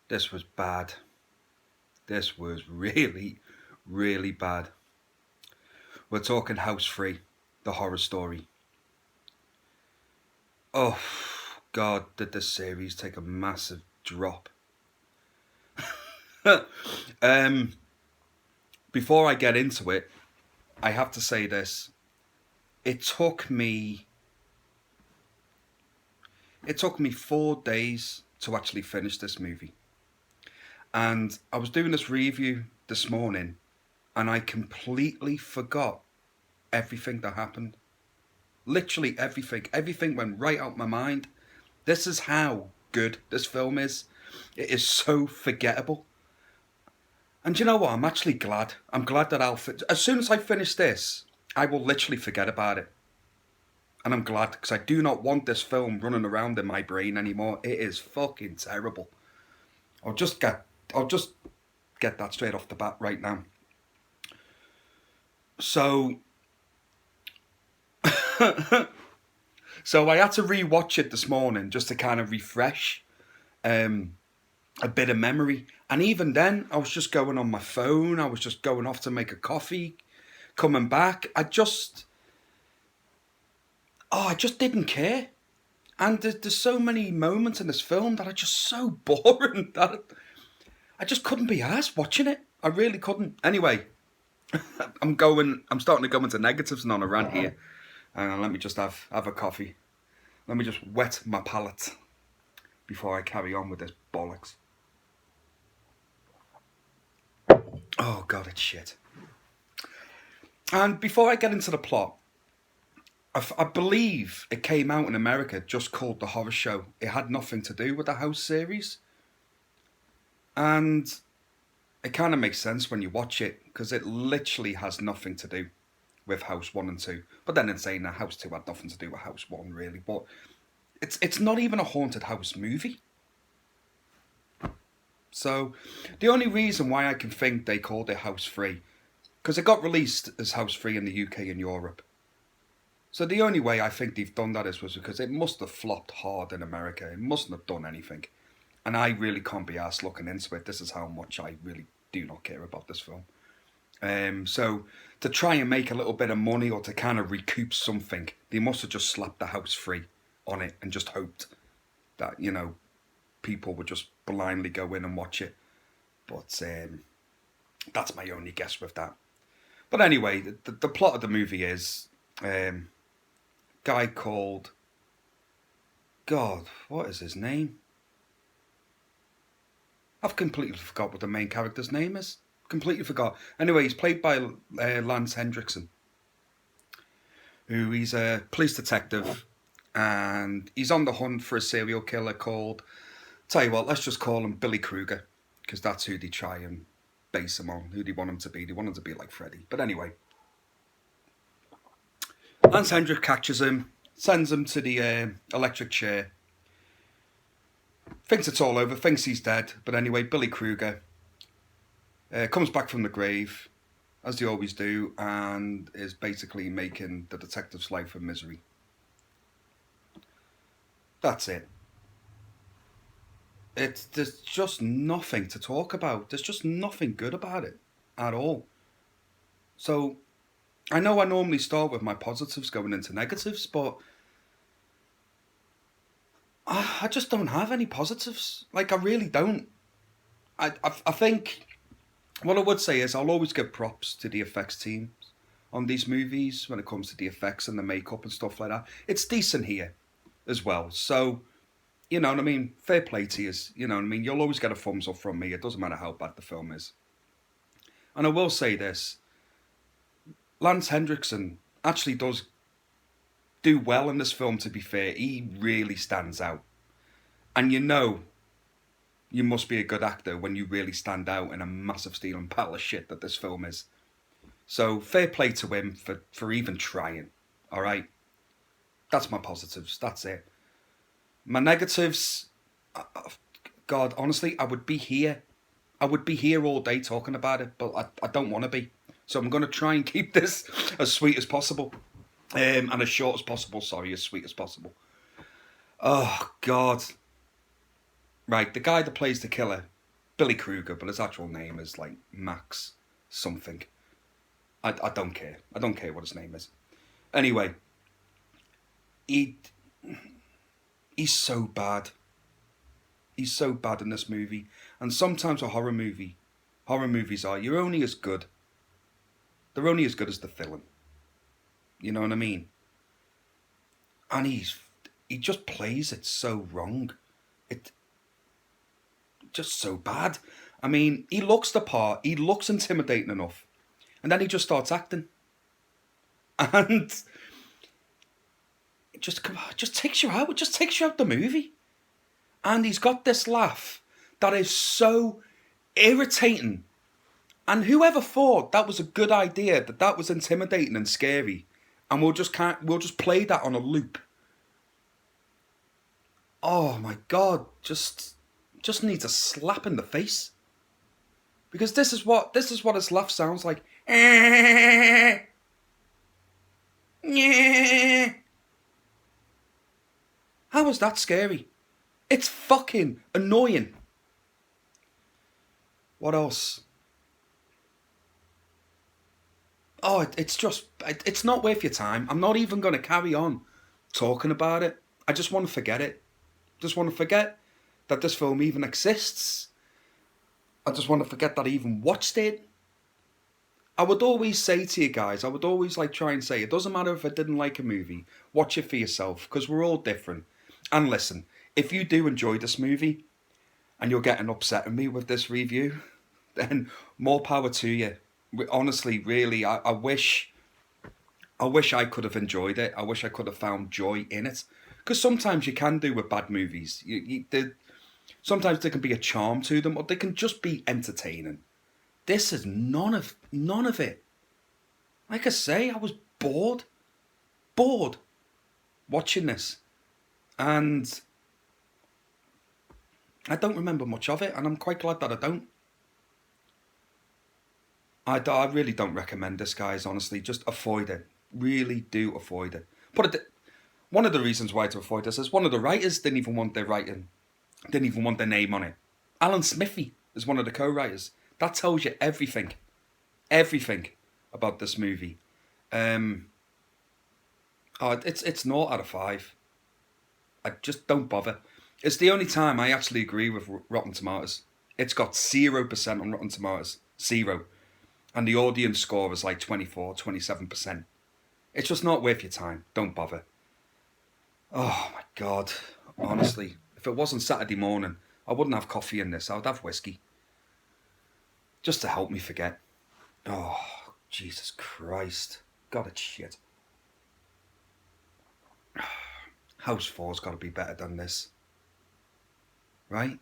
This was bad. This was really, really bad. We're talking House Free, the horror story. Oh, God, did this series take a massive drop. um, Before I get into it, I have to say this. It took me it took me 4 days to actually finish this movie. And I was doing this review this morning and I completely forgot everything that happened. Literally everything. Everything went right out my mind. This is how good this film is. It is so forgettable. And you know what? I'm actually glad. I'm glad that as soon as I finish this, I will literally forget about it. And I'm glad because I do not want this film running around in my brain anymore. It is fucking terrible. I'll just get I'll just get that straight off the bat right now. So so I had to rewatch it this morning just to kind of refresh um, a bit of memory. And even then, I was just going on my phone. I was just going off to make a coffee, coming back. I just didn't care. And there's so many moments in this film that are just so boring that I just couldn't be arsed watching it. I really couldn't. Anyway, I'm starting to go into negatives and on a rant here. Let me just have a coffee. Let me just wet my palate before I carry on with this bollocks. Oh God, it's shit. And before I get into the plot, I believe it came out in America just called The Horror Show. It had nothing to do with the House series. And it kind of makes sense when you watch it because it literally has nothing to do with House 1 and 2. But then in saying that, House 2 had nothing to do with House 1 really. But it's not even a haunted house movie. So the only reason why I can think they called it House Free, because it got released as House Free in the UK and Europe. So the only way I think they've done that was because it must have flopped hard in America. It mustn't have done anything. And I really can't be arsed looking into it. This is how much I really do not care about this film. So to try and make a little bit of money or to kind of recoup something, they must have just slapped the House Free on it and just hoped that, people would just blindly go in and watch it. But that's my only guess with that. But anyway, the plot of the movie is guy called, God, what is his name? I've completely forgot what the main character's name is. Completely forgot. Anyway, he's played by Lance Hendrickson, who he's a police detective, and he's on the hunt for a serial killer called, tell you what, let's just call him Billy Krueger, because that's who they try and base him on, who they want him to be. They want him to be like Freddy. But anyway, Lance Hendrick catches him, sends him to the electric chair, thinks it's all over, thinks he's dead. But anyway, Billy Krueger comes back from the grave, as they always do, and is basically making the detective's life a misery. That's it. There's just nothing to talk about. There's just nothing good about it at all. So I know I normally start with my positives going into negatives, but I just don't have any positives. Like, I really don't. I think what I would say is I'll always give props to the effects teams on these movies when it comes to the effects and the makeup and stuff like that. It's decent here as well. So, you know what I mean? Fair play to you. You know what I mean? You'll always get a thumbs up from me. It doesn't matter how bad the film is. And I will say this. Lance Hendrickson actually does do well in this film, to be fair. He really stands out. And you must be a good actor when you really stand out in a massive steaming pile of shit that this film is. So fair play to him for even trying. Alright? That's my positives. That's it. My negatives, God, honestly, I would be here. I would be here all day talking about it, but I don't want to be. So I'm going to try and keep this as sweet as possible. And as short as possible, sorry, as sweet as possible. Oh, God. Right, the guy that plays the killer, Billy Kruger, but his actual name is like Max something. I don't care. I don't care what his name is. Anyway, he he's so bad. He's so bad in this movie. And sometimes horror movies are, you're only as good. They're only as good as the villain. You know what I mean? And he just plays it so wrong. It just so bad. I mean, he looks the part. He looks intimidating enough, and then he just starts acting, and it just takes you out. It just takes you out the movie. And he's got this laugh that is so irritating. And whoever thought that was a good idea, that was intimidating and scary, and we'll just play that on a loop. Oh my God, just needs a slap in the face. Because this is what his laugh sounds like. How is that scary? It's fucking annoying. What else? Oh, it's not worth your time. I'm not even going to carry on talking about it. I just want to forget it. Just want to forget that this film even exists. I just want to forget that I even watched it. I would always say to you guys, I would always try and say, it doesn't matter if I didn't like a movie, watch it for yourself, because we're all different. And listen, if you do enjoy this movie, and you're getting upset at me with this review, then more power to you. Honestly, really, I wish I could have enjoyed it. I wish I could have found joy in it. Because sometimes you can do with bad movies. Sometimes there can be a charm to them, or they can just be entertaining. This is none of it. Like I say, I was bored watching this, and I don't remember much of it, and I'm quite glad that I don't. I really don't recommend this, guys. Honestly, just avoid it. Really do avoid it. One of the reasons why to avoid this is one of the writers didn't even want their name on it. Alan Smithy is one of the co-writers. That tells you everything about this movie. It's 0 out of 5. I just don't bother. It's the only time I actually agree with Rotten Tomatoes. It's got 0% on Rotten Tomatoes. 0. And the audience score is 24, 27%. It's just not worth your time. Don't bother. Oh my God. Honestly, if it wasn't Saturday morning, I wouldn't have coffee in this. I would have whiskey. Just to help me forget. Oh, Jesus Christ. God, it's shit. House 4's got to be better than this. Right?